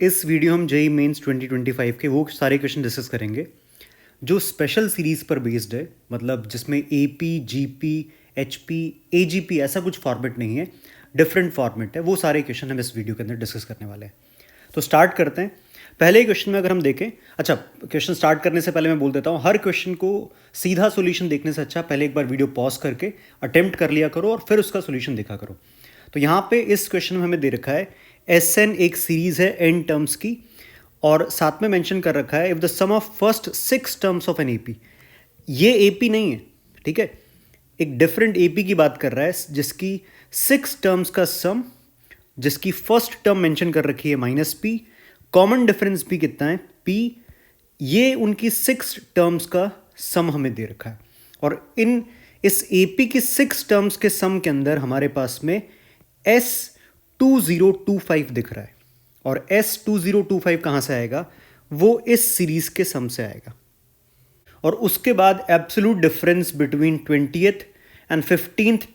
इस वीडियो हम JEE mains 2025 के वो सारे क्वेश्चन डिस्कस करेंगे जो स्पेशल सीरीज़ पर बेस्ड है, मतलब जिसमें एपी, जीपी, एचपी, एजीपी ऐसा कुछ फॉर्मेट नहीं है, डिफरेंट फॉर्मेट है। वो सारे क्वेश्चन हम इस वीडियो के अंदर डिस्कस करने वाले हैं। तो स्टार्ट करते हैं। पहले क्वेश्चन में अगर हम देखें, अच्छा क्वेश्चन स्टार्ट करने से पहले मैं बोल देता हूँ, हर क्वेश्चन को सीधा सॉल्यूशन देखने से अच्छा पहले एक बार वीडियो पॉज करके अटेम्प्ट कर लिया करो और फिर उसका सॉल्यूशन देखा करो। तो यहाँ पे इस क्वेश्चन में हमें दे रखा है एसएन एक सीरीज है एन टर्म्स की, और साथ में मेंशन कर रखा है if the sum of first 6 terms of an AP. ये एपी नहीं है, ठीक है, एक डिफरेंट एपी की बात कर रहा है जिसकी 6 टर्म्स का सम, जिसकी फर्स्ट टर्म मेंशन कर रखी है माइनस पी, कॉमन डिफरेंस भी कितना है पी, ये उनकी 6 टर्म्स का सम हमें दे रखा है। और इस एपी की 6 टर्म्स के सम के अंदर हमारे पास में S2025 दिख रहा है, और S2025 कहाँ से आएगा, वो इस सीरीज के सम से आएगा। और उसके बाद absolute difference between 20th and 15th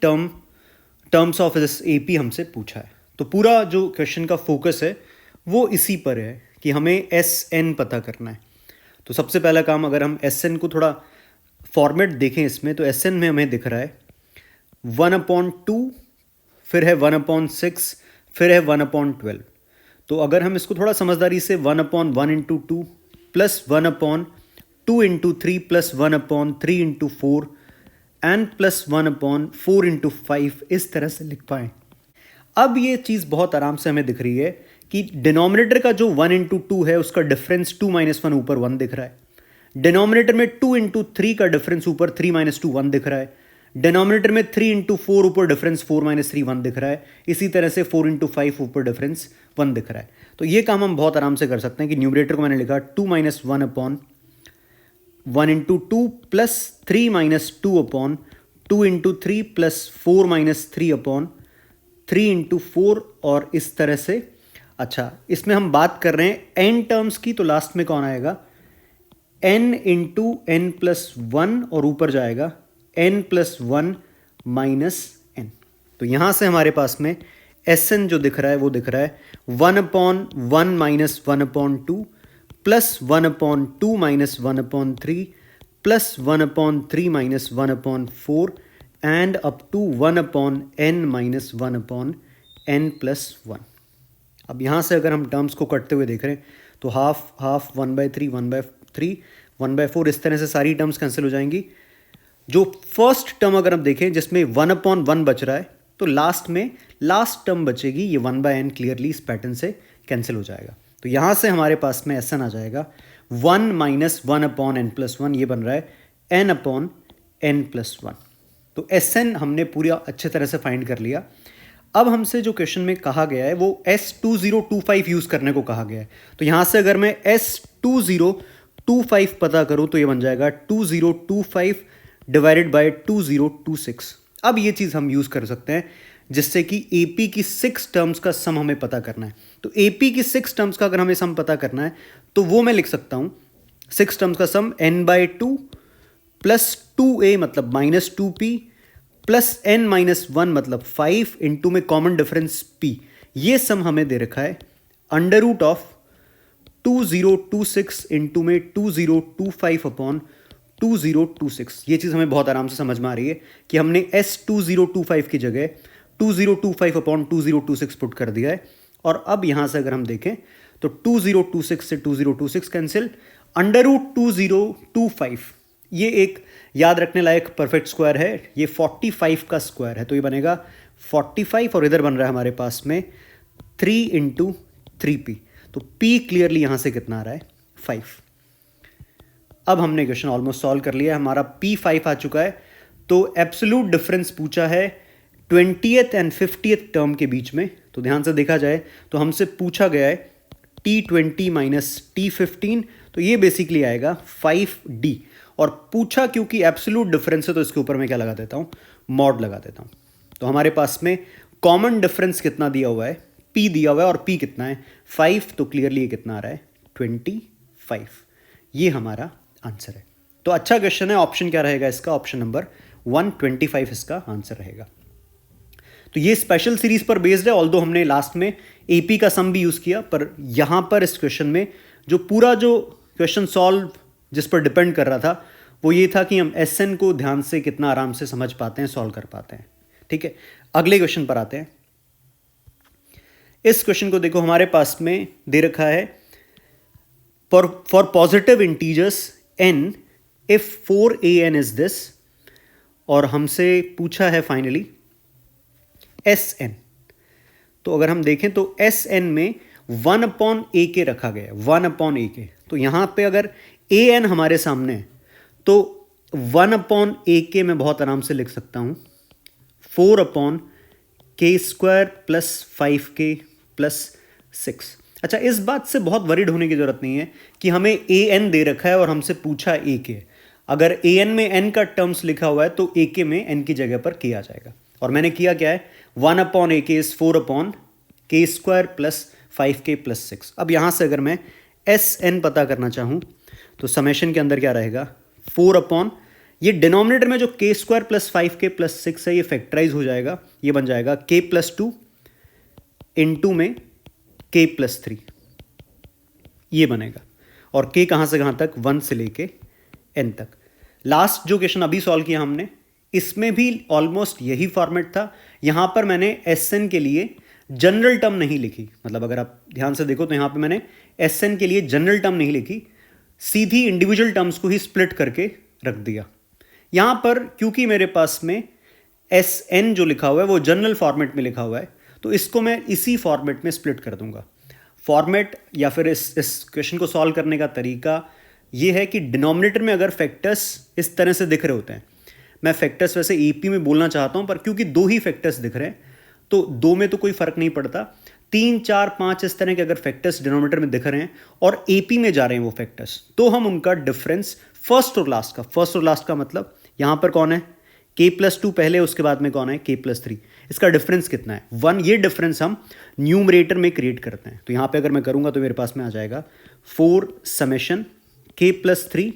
terms of this AP हमसे पूछा है। तो पूरा जो क्वेश्चन का फोकस है वो इसी पर है कि हमें SN पता करना है। तो सबसे पहला काम, अगर हम SN को थोड़ा फॉर्मेट देखें इसमें, तो SN में हमें दिख रहा है 1/2, फिर है 1/6, फिर है 1/12। तो अगर हम इसको थोड़ा समझदारी से 1/1 × 2 प्लस 1/2 × 3 प्लस 1/3 × 4 एंड प्लस 1/4 × 5 इस तरह से लिख पाएँ। अब ये चीज़ बहुत आराम से हमें दिख रही है कि डिनोमिनेटर का जो 1 × 2 है उसका डिफरेंस 2 - 1 ऊपर 1 दिख रहा है। डिनोमिनेटर में 2 × 3 का डिफरेंस ऊपर 3 - 2 1 दिख रहा है। डिनोमिनेटर में 3 × 4 ऊपर डिफरेंस 4 - 3 1 दिख रहा है। इसी तरह से 4 × 5 ऊपर डिफरेंस 1 दिख रहा है। तो ये काम हम बहुत आराम से कर सकते हैं कि न्यूमरेटर को मैंने लिखा 2 - 1/1 × 2 प्लस 3 - 2/2 × 3 प्लस 4 - 3/3 × 4, और इस तरह से। अच्छा, इसमें हम बात कर रहे हैं एन टर्म्स की, तो लास्ट में कौन आएगा, n × n+1, और ऊपर जाएगा n+1 - n। तो यहाँ से हमारे पास में Sn जो दिख रहा है वो दिख रहा है 1/1 - 1/2 plus 1/2 - 1/3 plus 1/3 - 1/4 and up to 1/n - 1/n+1। अब यहाँ से अगर हम टर्म्स को कटते हुए देख रहे हैं तो हाफ हाफ 1/3 1/3 1/4 इस तरह से सारी टर्म्स कैंसिल हो जाएंगी। जो फर्स्ट टर्म अगर हम देखें जिसमें 1/1 बच रहा है, तो लास्ट में लास्ट टर्म बचेगी, ये 1/n क्लियरली इस पैटर्न से कैंसिल हो जाएगा। तो यहाँ से हमारे पास में Sn आ जाएगा 1 - 1/n+1, ये बन रहा है n/n+1। तो Sn हमने पूरा अच्छे तरह से फाइंड कर लिया। अब हमसे जो क्वेश्चन में कहा गया है वो S2025 यूज़ करने को कहा गया है। तो यहाँ से अगर मैं S2025 पता करूँ तो ये बन जाएगा 2025 डिवाइडेड बाय 2026। अब ये चीज़ हम यूज़ कर सकते हैं जिससे कि AP की 6 टर्म्स का सम हमें पता करना है। तो AP की 6 टर्म्स का अगर हमें सम पता करना है तो वो मैं लिख सकता हूँ 6 टर्म्स का सम n/2 प्लस 2a मतलब -2p प्लस n-1 मतलब 5 इंटू में कॉमन डिफरेंस p। ये सम हमें दे रखा है √ ऑफ 2026 इंटू में 2025/2026। ये चीज़ हमें बहुत आराम से समझ में आ रही है कि हमने S2025 की जगह 2025/2026 पुट कर दिया है। और अब यहाँ से अगर हम देखें तो 2026 से 2026 कैंसिल, √2025 ये एक याद रखने लायक परफेक्ट स्क्वायर है, ये 45 का स्क्वायर है, तो ये बनेगा 45, और इधर बन रहा है हमारे पास में 3 × 3p। तो p क्लियरली यहाँ से कितना आ रहा है 5। अब हमने क्वेश्चन ऑलमोस्ट सॉल्व कर लिया है, हमारा p 5 आ चुका है। तो एब्सोल्यूट डिफरेंस पूछा है 20th एंड 50th टर्म के बीच में। तो ध्यान से देखा जाए तो हमसे पूछा गया है T20 - T15, तो ये बेसिकली आएगा 5D। और पूछा क्योंकि एब्सोल्यूट डिफरेंस है तो इसके ऊपर मैं क्या लगा देता हूँ, मॉड लगा देता हूँ। तो हमारे पास में कॉमन डिफरेंस कितना दिया हुआ है, P दिया हुआ है, और P कितना है 5, तो क्लियरली ये कितना आ रहा है 25। ये हमारा आंसर है। तो अच्छा क्वेश्चन है। ऑप्शन क्या रहेगा इसका, ऑप्शन नंबर 125 इसका आंसर रहेगा। तो ये स्पेशल सीरीज पर बेस्ड है, ऑल्दो हमने लास्ट में AP का सम भी यूज़ किया, पर यहाँ पर इस क्वेश्चन में जो पूरा जो क्वेश्चन सॉल्व जिस पर डिपेंड कर रहा था वो ये था कि हम SN को ध्यान से कितना आराम से समझ पाते हैं, सॉल्व कर पाते हैं। ठीक है, अगले क्वेश्चन पर आते हैं। इस क्वेश्चन को देखो, हमारे पास में दे रखा है for positive integers n if 4an is this, और हमसे पूछा है फाइनली Sn। तो अगर हम देखें तो Sn में 1/ak रखा गया है, 1/ak। तो यहां पे अगर an हमारे सामने है तो 1/ak मैं बहुत आराम से लिख सकता हूं 4/k² प्लस 5k प्लस 6। अच्छा, इस बात से बहुत वरीड होने की जरूरत नहीं है कि हमें an दे रखा है और हमसे पूछा ak। अगर an में n का टर्म्स लिखा हुआ है तो ak में n की जगह पर k आ जाएगा, और मैंने किया क्या है, 1/ak is 4/k² plus 5k plus 6। अब यहां से अगर मैं Sn पता करना चाहूं तो समेशन के अंदर क्या रहेगा, 4 ये डिनोमिनेटर में जो k² प्लस 5k प्लस 6 है ये फैक्टराइज हो जाएगा, ये बन जाएगा k प्लस 2 इंटू में k प्लस 3, ये बनेगा। और k कहां से कहां तक, 1 से लेके n तक। लास्ट जो क्वेश्चन अभी सॉल्व किया हमने, इसमें भी ऑलमोस्ट यही फॉर्मेट था। यहां पर मैंने Sn के लिए जनरल टर्म नहीं लिखी, मतलब अगर आप ध्यान से देखो तो यहां पे मैंने Sn के लिए जनरल टर्म नहीं लिखी, सीधी इंडिविजुअल टर्म्स को ही स्प्लिट करके रख दिया। यहां पर क्योंकि मेरे पास में Sn जो लिखा हुआ है वो जनरल फॉर्मेट में लिखा हुआ है, तो इसको मैं इसी फॉर्मेट में स्प्लिट कर दूंगा। फॉर्मेट या फिर इस क्वेश्चन को सॉल्व करने का तरीका ये है कि डिनोमिनेटर में अगर फैक्टर्स इस तरह से दिख रहे होते हैं, मैं फैक्टर्स वैसे AP में बोलना चाहता हूं पर क्योंकि दो ही फैक्टर्स दिख रहे हैं तो दो में तो कोई फर्क नहीं पड़ता, 3, 4, 5 इस तरह के अगर फैक्टर्स डिनोमिनेटर में दिख रहे हैं और AP में जा रहे हैं वो फैक्टर्स, तो हम उनका डिफरेंस फर्स्ट और लास्ट का मतलब यहां पर कौन है, k प्लस 2 पहले, उसके बाद में कौन है, k प्लस 3, इसका डिफरेंस कितना है, 1। ये डिफरेंस हम न्यूमरेटर में क्रिएट करते हैं। तो यहां पे अगर मैं करूंगा तो मेरे पास में आ जाएगा 4 summation k plus 3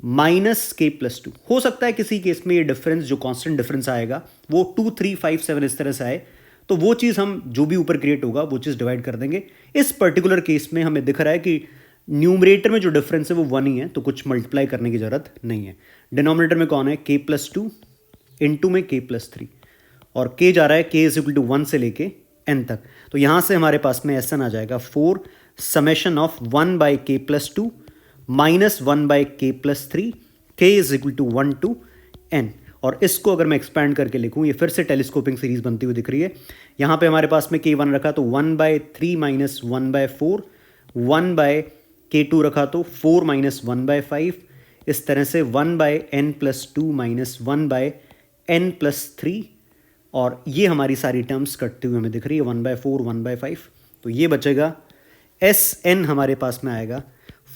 minus k plus 2। हो सकता है किसी केस में ये डिफरेंस जो कांस्टेंट डिफरेंस आएगा वो 2, 3, 5, 7 इस तरह से आए, तो वो चीज़ हम जो भी ऊपर क्रिएट होगा वो चीज़ डिवाइड कर देंगे। इस पर्टिकुलर केस में हमें दिख रहा है कि न्यूमरेटर में जो डिफरेंस है वो 1 ही है, तो कुछ मल्टीप्लाई करने की जरूरत नहीं है। डिनोमिनेटर में कौन है, k प्लस 2 इंटू में k प्लस 3, और k जा रहा है k इज इक्वल टू 1 से लेके n तक। तो यहां से हमारे पास में Sn आ जाएगा 4 summation of 1/k plus 2 minus 1/k plus 3, k is equal to 1 to n। और इसको अगर मैं एक्सपैंड करके लिखूं, ये फिर से टेलीस्कोपिंग सीरीज बनती हुई दिख रही है। यहां पे हमारे पास में k1 रखा तो 1/3 माइनस 1/4, 1/k2 रखा तो 4 माइनस 1/5, इस तरह से 1/n plus 2 minus 1/n plus 3, और ये हमारी सारी टर्म्स कटती हुई हमें दिख रही है 1/4, 1/5। तो ये बचेगा Sn हमारे पास में आएगा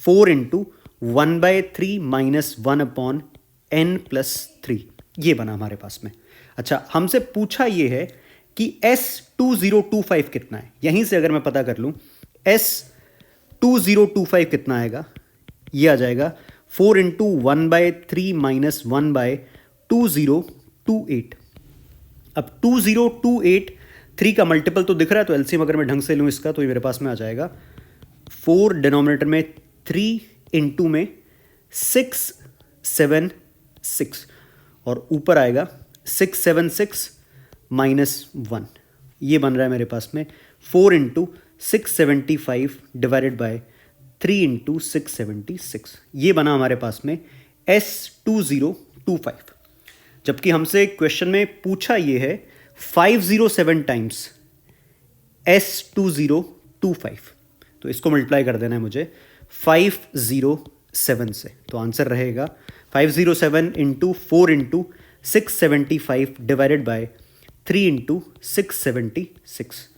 4 इंटू 1/3 माइनस 1/n प्लस 3, ये बना हमारे पास में। अच्छा, हमसे पूछा ये है कि S2025 कितना है। यहीं से अगर मैं पता कर लूं S2025 कितना आएगा, ये आ जाएगा 4 इंटू 1/3 माइनस 1/2028। अब 2028 3 का मल्टीपल तो दिख रहा है, तो एलसीएम अगर मैं ढंग से लूं इसका तो ये मेरे पास में आ जाएगा 4 डिनोमिनेटर में 3 इंटू में 6, 7, 6, और ऊपर आएगा 676 माइनस 1, ये बन रहा है मेरे पास में 4 इंटू 675 डिवाइडेड बाय 3 इंटू 676, ये बना हमारे पास में S2025। जबकि हमसे क्वेश्चन में पूछा ये है 507 टाइम्स S2025, तो इसको मल्टीप्लाई कर देना है मुझे 507 से, तो आंसर रहेगा 507 into 4 into 675 divided by 3 into 676।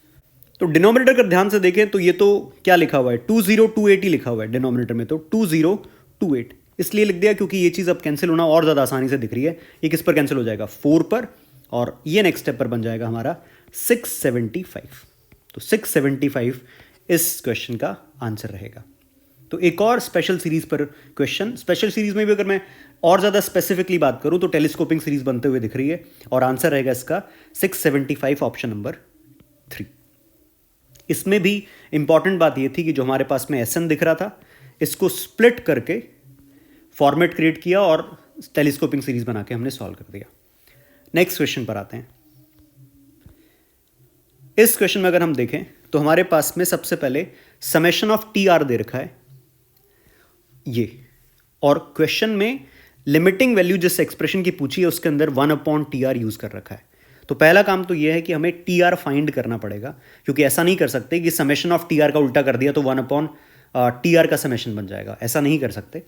तो डिनोमिनेटर अगर ध्यान से देखें तो ये तो क्या लिखा हुआ है, 2028 ही लिखा हुआ है डिनोमिनेटर में, तो 2028 इसलिए लिख दिया क्योंकि ये चीज़ अब कैंसिल होना और ज़्यादा आसानी से दिख रही है। ये किस पर कैंसिल हो जाएगा, 4 पर, और ये नेक्स्ट स्टेप पर बन जाएगा हमारा 675। तो 675 इस क्वेश्चन का आंसर रहेगा। तो एक और स्पेशल सीरीज पर क्वेश्चन, स्पेशल सीरीज में भी अगर मैं और ज़्यादा स्पेसिफिकली बात करूं तो टेलीस्कोपिंग सीरीज बनते हुए दिख रही है, और आंसर रहेगा इसका 675 ऑप्शन नंबर 3। इसमें भी इंपॉर्टेंट बात ये थी कि जो हमारे पास में एस एन दिख रहा था, इसको स्प्लिट करके फॉर्मेट क्रिएट किया और टेलीस्कोपिंग सीरीज बना के हमने सॉल्व कर दिया। नेक्स्ट क्वेश्चन पर आते हैं। इस क्वेश्चन में अगर हम देखें तो हमारे पास में सबसे पहले समेशन ऑफ टी आर दे रखा है ये, और क्वेश्चन में लिमिटिंग वैल्यू जिस एक्सप्रेशन की पूछी है उसके अंदर 1/TR यूज कर रखा है। तो पहला काम तो यह है कि हमें टी आर फाइंड करना पड़ेगा, क्योंकि ऐसा नहीं कर सकते कि समेशन ऑफ टी आर का उल्टा कर दिया तो 1/TR का समेशन बन जाएगा, ऐसा नहीं कर सकते।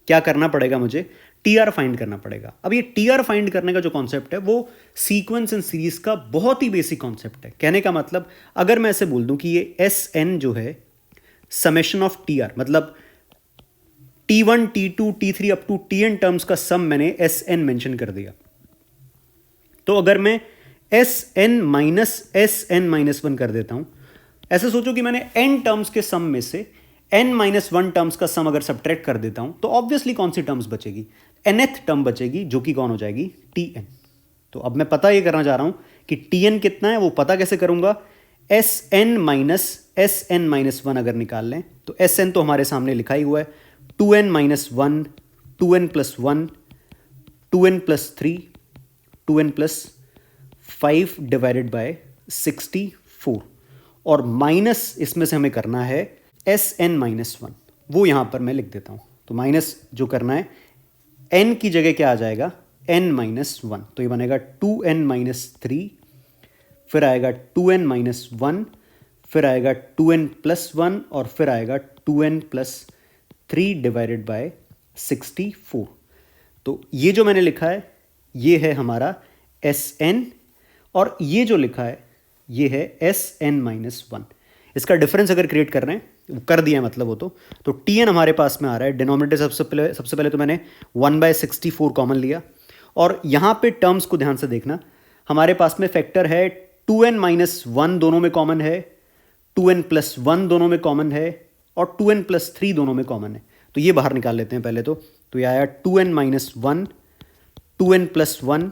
क्या करना पड़ेगा, मुझे टी आर फाइंड करना पड़ेगा। अब ये टी आर फाइंड करने का जो कॉन्सेप्ट है वो सीक्वेंस एंड सीरीज का बहुत ही बेसिक कॉन्सेप्ट है। कहने का मतलब, अगर मैं ऐसे बोल दूं कि ये एस एन जो है समेशन ऑफ टी आर, मतलब T1, T2, T3 up to Tn terms का सम मैंने Sn मेंशन कर दिया, तो अगर मैं Sn माइनस Sn माइनस 1 कर देता हूं, ऐसे सोचो कि मैंने n टर्म्स के सम में से n माइनस 1 टर्म्स का सम अगर सब्ट्रैक्ट कर देता हूं तो ऑब्वियसली कौन सी टर्म्स बचेगी, nth टर्म बचेगी, जो कि कौन हो जाएगी, Tn। तो अब मैं पता ये करना चाह रहा हूं कि Tn कितना है, वो पता कैसे करूंगा, Sn माइनस Sn माइनस 1 अगर निकाल लें तो Sn तो हमारे सामने लिखा ही हुआ है, 2n minus 1, 2n plus 1, 2n plus 3, 2n plus 5 divided by 64, और माइनस इसमें से हमें करना है Sn माइनस 1, वो यहां पर मैं लिख देता हूं। तो माइनस जो करना है, n की जगह क्या आ जाएगा, n माइनस 1, तो ये बनेगा 2n माइनस 3, फिर आएगा 2n माइनस 1, फिर आएगा 2n प्लस 1, और फिर आएगा 2n प्लस 3 डिवाइडेड बाय 64। तो ये जो मैंने लिखा है ये है हमारा Sn, और ये जो लिखा है ये है Sn माइनस 1। इसका डिफरेंस अगर क्रिएट कर रहे हैं, कर दिया है मतलब वो, तो Tn हमारे पास में आ रहा है, डिनोमिनेटर सबसे पहले तो मैंने 1/64 कॉमन लिया, और यहाँ पे टर्म्स को ध्यान से देखना, हमारे पास में फैक्टर है 2n माइनस 1 दोनों में कॉमन है, 2n प्लस 1 दोनों में कॉमन है, और 2n प्लस 3 दोनों में कॉमन है। तो ये बाहर निकाल लेते हैं पहले तो ये आया 2n minus 1, 2n plus 1,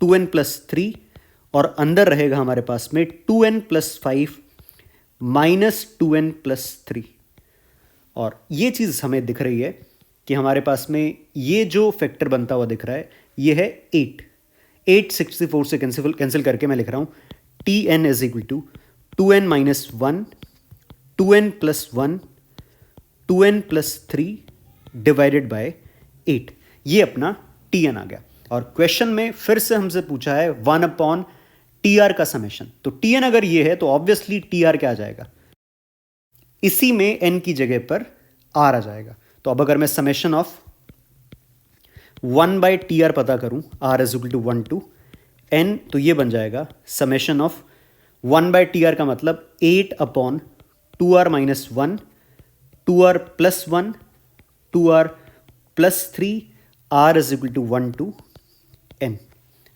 2n plus 3, और अंदर रहेगा हमारे पास में 2n plus 5 minus 2n plus 3। और ये चीज़ हमें दिख रही है कि हमारे पास में ये जो फैक्टर बनता हुआ दिख रहा है ये है 8 64 से कैंसिल करके मैं लिख रहा हूँ Tn is equal to 2n minus 1, 2n plus 1, 2n plus 3 divided by 8, ये अपना Tn आ गया। और क्वेश्चन में फिर से हमसे पूछा है 1/TR का समेशन, तो Tn अगर ये है तो ऑब्वियसली TR क्या आ जाएगा, इसी में n की जगह पर R आ जाएगा। तो अब अगर मैं समेशन ऑफ 1/TR पता करूं, R is equal to 1 to n, तो ये बन जाएगा समेशन ऑफ 1/TR का मतलब 8/2R minus 1, 2R plus 1, 2R plus 3, R is equal to 1 to n।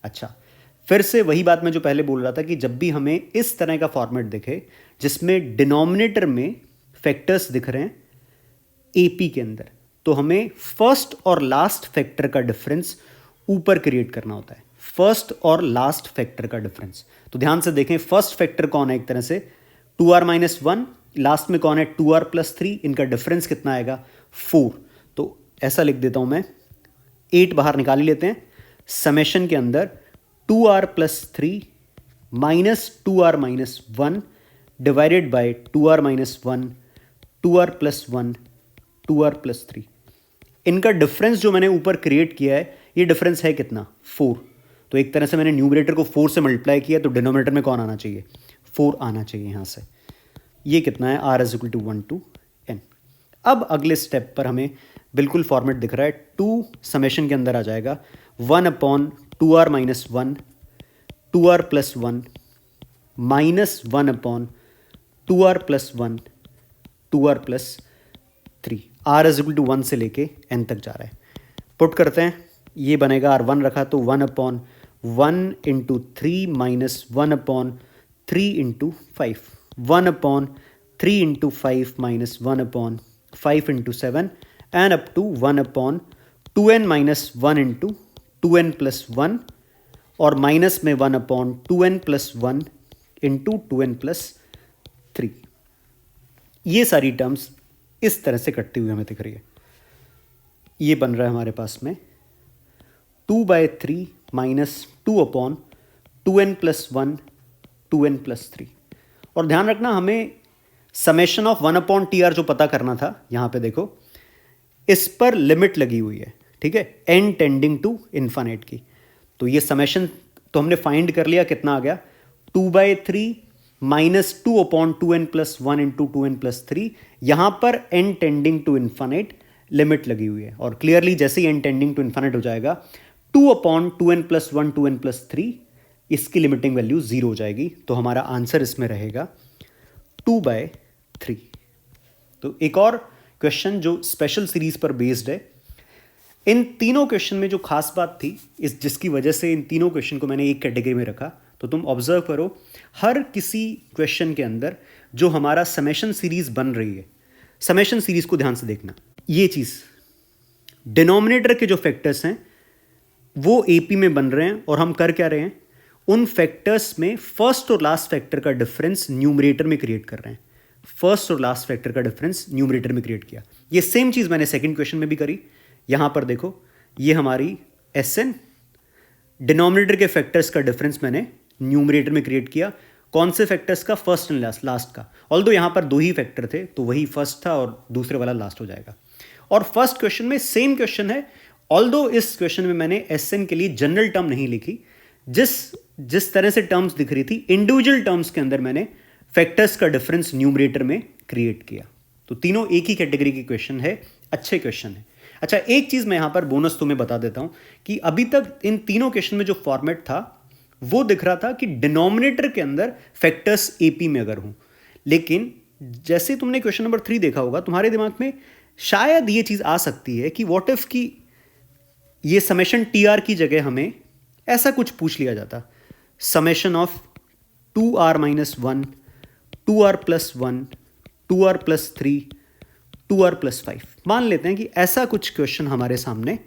अच्छा, फिर से वही बात मैं जो पहले बोल रहा था कि जब भी हमें इस तरह का फॉर्मेट दिखे जिसमें डिनोमिनेटर में फैक्टर्स दिख रहे हैं AP के अंदर, तो हमें फर्स्ट और लास्ट फैक्टर का डिफरेंस ऊपर क्रिएट करना होता है, फर्स्ट और लास्ट फैक्टर का डिफरेंस। तो ध्यान से देखें, फर्स्ट फैक्टर कौन है, एक तरह से 2R माइनस 1, लास्ट में कौन है 2R प्लस 3, इनका डिफरेंस कितना आएगा 4। तो ऐसा लिख देता हूं मैं, 8 बाहर निकाल ही लेते हैं, समेशन के अंदर 2R plus 3 minus 2R minus 1 divided by 2R minus 1, 2R plus 1, 2R plus 3। इनका डिफरेंस जो मैंने ऊपर क्रिएट किया है, ये डिफरेंस है कितना 4। तो एक तरह से मैंने न्यूमरेटर को 4 से मल्टीप्लाई किया, तो डिनोमिनेटर में कौन आना चाहिए, 4 आना चाहिए यहाँ से। ये कितना है, R is equal to 1 to n। अब अगले स्टेप पर हमें बिल्कुल फॉर्मेट दिख रहा है, 2 समेशन के अंदर आ जाएगा 1/2R minus 1, 2R plus 1 minus 1/2R plus 1, 2R plus 3। R is equal to 1 से लेके n तक जा रहा है। पुट करते हैं, ये बनेगा R1 रखा तो 1/1 into 3 minus 1/3 into 5, 1/3 into 5 minus 1/5 into 7, and up to 1/2n minus 1 into 2n plus 1, और माइनस में 1/2n plus 1 into 2n plus 3। ये सारी टर्म्स इस तरह से कटती हुई हमें दिख रही है। ये बन रहा है हमारे पास में 2/3 माइनस 2/2n+1 2n+3। और ध्यान रखना, हमें समेशन ऑफ 1/TR जो पता करना था, यहां पे देखो इस पर लिमिट लगी हुई है, ठीक है, n टेंडिंग टू इन्फाइनाइट की। तो ये समेशन तो हमने फाइंड कर लिया, कितना आ गया 2/3 माइनस 2/2n+1 इंटू 2n+3। यहां पर n tending to infinite limit लगी हुई है, और क्लियरली जैसे ही n टेंडिंग टू इन्फाइनाइट हो जाएगा 2/2n+1 2n+3 इसकी लिमिटिंग वैल्यू 0 हो जाएगी। तो हमारा आंसर इसमें रहेगा 2/3। तो एक और क्वेश्चन जो स्पेशल सीरीज पर बेस्ड है। इन तीनों क्वेश्चन में जो खास बात थी, इस जिसकी वजह से इन तीनों क्वेश्चन को मैंने एक कैटेगरी में रखा, तो तुम ऑब्जर्व करो, हर किसी क्वेश्चन के अंदर जो हमारा समेशन सीरीज बन रही है, समेशन सीरीज को ध्यान से देखना, ये चीज डिनोमिनेटर के जो फैक्टर्स हैं वो एपी में बन रहे हैं, और हम कर क्या रहे हैं, उन फैक्टर्स में फर्स्ट और लास्ट फैक्टर का डिफरेंस न्यूमरेटर में क्रिएट कर रहे हैं। फर्स्ट और लास्ट फैक्टर का डिफरेंस न्यूमरेटर में क्रिएट किया। ये सेम चीज मैंने सेकंड क्वेश्चन में भी करी। यहां पर देखो, ये हमारी एसएन, डिनोमिनेटर के फैक्टर्स का डिफरेंस मैंने न्यूमरेटर में क्रिएट किया। कौन से फैक्टर्स का? फर्स्ट एंड लास्ट का। ऑल्दो यहां पर दो ही फैक्टर थे, तो वही फर्स्ट था और दूसरे वाला लास्ट हो जाएगा। और फर्स्ट क्वेश्चन में सेम क्वेश्चन है, ऑल्दो इस क्वेश्चन में मैंने एसएन के लिए जनरल टर्म नहीं लिखी। जिस तरह से टर्म्स दिख रही थी, इंडिविजुअल टर्म्स के अंदर मैंने फैक्टर्स का डिफरेंस न्यूमरेटर में क्रिएट किया। तो तीनों एक ही कैटेगरी के क्वेश्चन है, अच्छे क्वेश्चन है। अच्छा, एक चीज मैं यहां पर बोनस तुम्हें बता देता हूं कि अभी तक इन तीनों क्वेश्चन में जो फॉर्मेट था वो दिख रहा था कि डिनोमिनेटर के अंदर फैक्टर्स एपी में अगर हूं, लेकिन जैसे तुमने क्वेश्चन नंबर 3 देखा होगा, तुम्हारे दिमाग में शायद ये चीज आ सकती है कि व्हाट इफ की ये समेशन टीआर की जगह हमें ऐसा कुछ पूछ लिया जाता, summation of 2r-1 2r+1 2r+3 2r+5। मान लेते हैं कि ऐसा कुछ क्वेश्चन हमारे सामने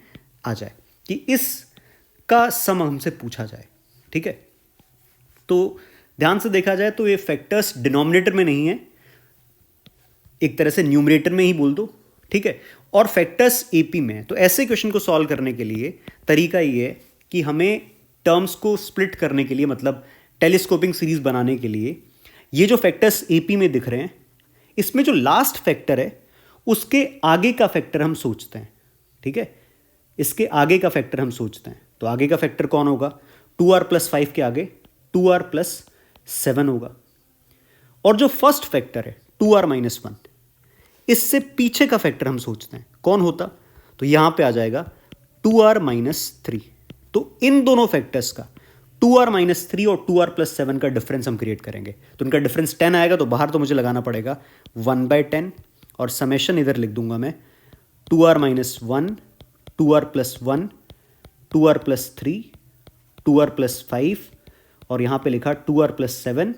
आ जाए कि इसका सम हमसे पूछा जाए, ठीक है। तो ध्यान से देखा जाए तो ये फैक्टर्स डिनोमिनेटर में नहीं है, एक तरह से न्यूमरेटर में ही बोल दो, ठीक है, और फैक्टर्स एपी में है। तो ऐसे क्वेश्चन को सॉल्व करने के लिए तरीका ये है कि हमें टर्म्स को स्प्लिट करने के लिए, मतलब टेलीस्कोपिंग सीरीज बनाने के लिए, ये जो फैक्टर्स एपी में दिख रहे हैं, इसमें जो लास्ट फैक्टर है उसके आगे का फैक्टर हम सोचते हैं, ठीक है, इसके आगे का फैक्टर हम सोचते हैं। तो आगे का फैक्टर कौन होगा? 2r+5 के आगे 2r+7 होगा। और जो फर्स्ट फैक्टर है 2r-1, इससे पीछे का फैक्टर हम सोचते हैं, कौन होता? तो यहां पे आ जाएगा 2r-3। तो इन दोनों फैक्टर्स का 2r-3 और 2r+7 का डिफरेंस हम क्रिएट करेंगे। तो इनका डिफरेंस 10 आएगा, तो बाहर तो मुझे लगाना पड़ेगा 1/10, और समेशन इधर लिख दूंगा मैं 2r-1 2r+1 2r+3 2r+5, और यहां पे लिखा 2r+7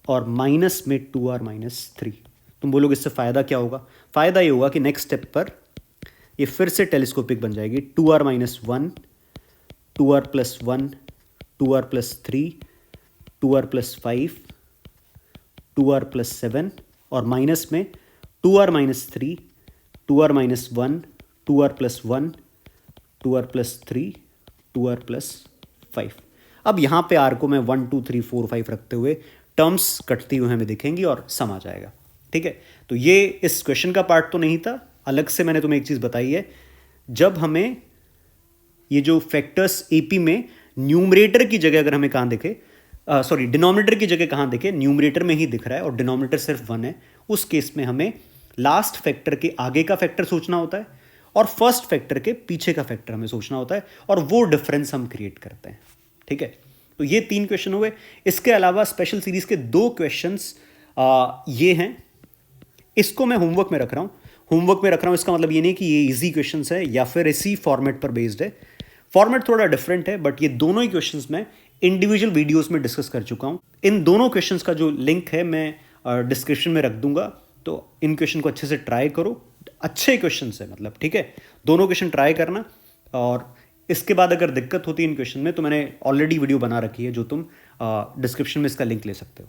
और माइनस में 2r-3। तुम बोलोगे इससे फायदा क्या होगा? फायदा ये होगा कि नेक्स्ट स्टेप पर ये फिर से टेलीस्कोपिक बन जाएगी। 2r-1 2r+1 2r+3 2r+5 2r+7, और माइनस में 2r-3 2r-1 2r+1 2r+3 2r+5। अब यहां पे r को मैं 1 2 3 4 5 रखते हुए टर्म्स कटती हुई हमें दिखेंगी और सम आ जाएगा, ठीक है। तो ये इस क्वेश्चन का पार्ट तो नहीं था, अलग से मैंने तुम्हें एक चीज बताई है, जब हमें ये जो फैक्टर्स एपी में न्यूमरेटर की जगह अगर हमें कहां दिखे, सॉरी डिनोमिनेटर की जगह कहां दिखे, न्यूमरेटर में ही दिख रहा है और डिनोमिनेटर सिर्फ 1 है, उस केस में हमें लास्ट फैक्टर के आगे का फैक्टर सोचना होता है और फर्स्ट फैक्टर के पीछे का फैक्टर हमें सोचना होता है, और वो डिफरेंस हम क्रिएट करते हैं, ठीक है। तो ये 3 क्वेश्चन हुए। इसके अलावा स्पेशल सीरीज के 2 क्वेश्चंस ये हैं, इसको मैं होमवर्क में रख रहा हूं। होमवर्क में रख रहा हूं इसका मतलब ये नहीं कि ये इजी क्वेश्चंस है या फिर इसी फॉर्मेट पर बेस्ड है। फॉर्मेट थोड़ा डिफरेंट है, बट ये दोनों ही क्वेश्चंस मैं इंडिविजुअल वीडियोस में डिस्कस कर चुका हूं। इन दोनों क्वेश्चंस का जो लिंक है मैं डिस्क्रिप्शन में रख दूंगा, तो इन क्वेश्चन को अच्छे से ट्राई करो। अच्छे क्वेश्चन है, मतलब ठीक है, दोनों क्वेश्चन ट्राई करना। और इसके बाद अगर दिक्कत होती है इन क्वेश्चन में, तो मैंने ऑलरेडी वीडियो बना रखी है, जो तुम डिस्क्रिप्शन में इसका लिंक ले सकते हो।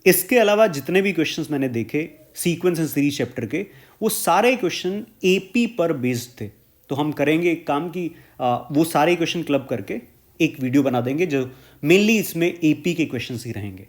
इसके अलावा जितने भी क्वेश्चंस मैंने देखे सीक्वेंस एंड सीरीज चैप्टर के, वो सारे क्वेश्चन एपी पर बेस्ड थे। तो हम करेंगे एक काम कि वो सारे क्वेश्चन क्लब करके एक वीडियो बना देंगे जो मेनली इसमें एपी के क्वेश्चंस ही रहेंगे।